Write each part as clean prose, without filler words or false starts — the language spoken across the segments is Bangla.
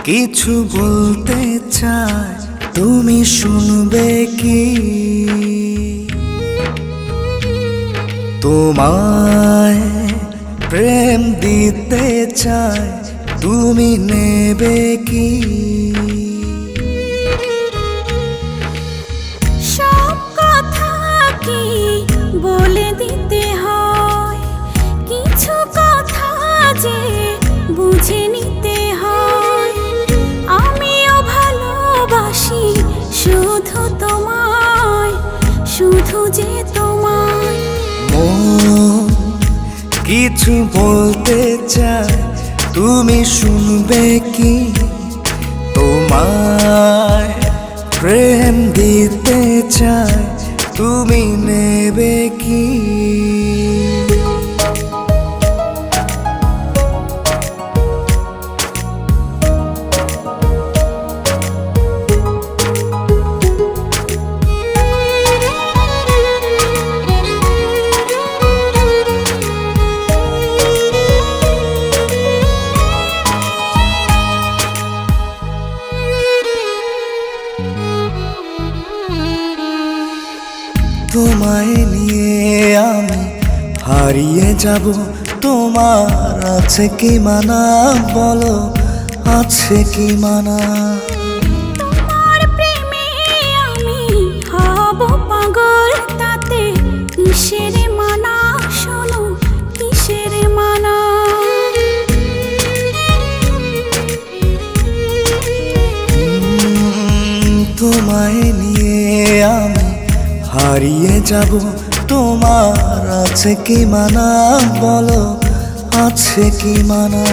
কিছু বলতে চাই, তুমি শুনবে কি? তোমায় প্রেম দিতে চাই, তুমি নেবে কি? সব কথা কি বলে দিতে হয়? কিছু কথা যে বুঝে নিতে হয়। আমিও ভালোবাসি শুধু তোমায়, শুধু যে তোমায়। মন কিছু বলতে চাই, তুমি শুনবে কি? তোমায় প্রেম দিতে চাই, তুমি নেবে কি? তোমায় নিয়ে আমি হারিয়ে যাব, তোমার আছে কি মানা? বলো, আছে কি মানা? তোমার প্রেমে আমি হব পাগল, তাতে কিসের মানা? শোনো, কিসের মানা? তোমায় নিয়ে আমি হারিয়ে যাব, তোমার আছে কি মানা? বলো, আছে কি মানা?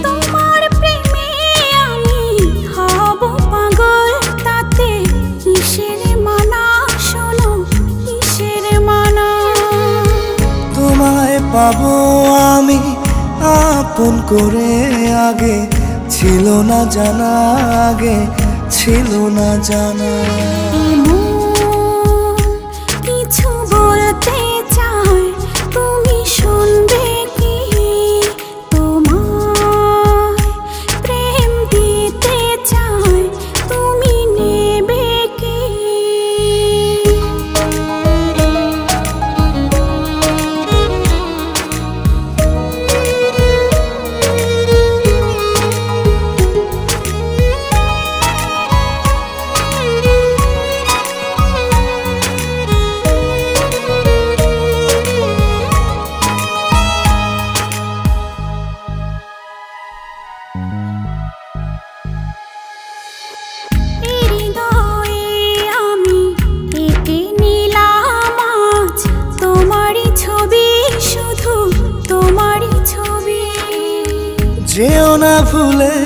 তোমার প্রেমে আমি হব পাগল, তাতে কিসের মানা? শোনো, কিসের মানা? তোমায় পাবো আমি আপন করে, আগে ছিল না জানা, আগে ছিল না জানা। কিছু বলতে চাই, তুমি শুনবে কি? তোমায় প্রেম দিতে চাই, তুমি নেবে কি? হৃদয়ে আমি এঁকে নিলাম আজ তোমারই ছবি, শুধু তোমারই ছবি। যেও না ভুলে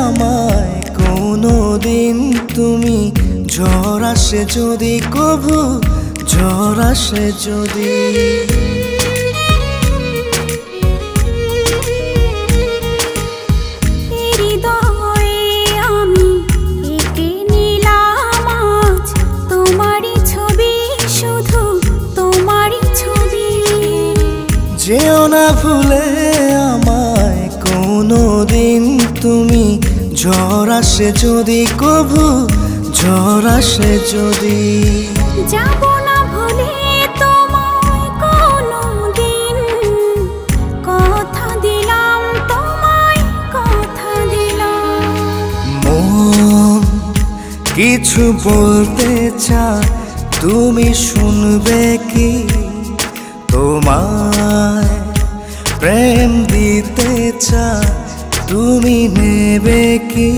আমায় কোনো দিন তুমি, ঝড় আসে যদি কভু, ঝড় আসে যদি। হৃদয়ে আমি এঁকে নিলাম আজ তোমারই ছবি, শুধু তোমারই ছবি। যেও না ভুলে আমায় কোনো দিন তুমি, ঝড় আসে যদি কভু, ঝড় আসে যদি। যাব না ভুলে তোমায় কোনো দিন, কথা দিলাম তোমায়, কথা দিলাম। মন কিছু বলতে চাই, তুমি শুনবে কি? তোমায় প্রেম দিতে চাই, তুমি নেবে কি?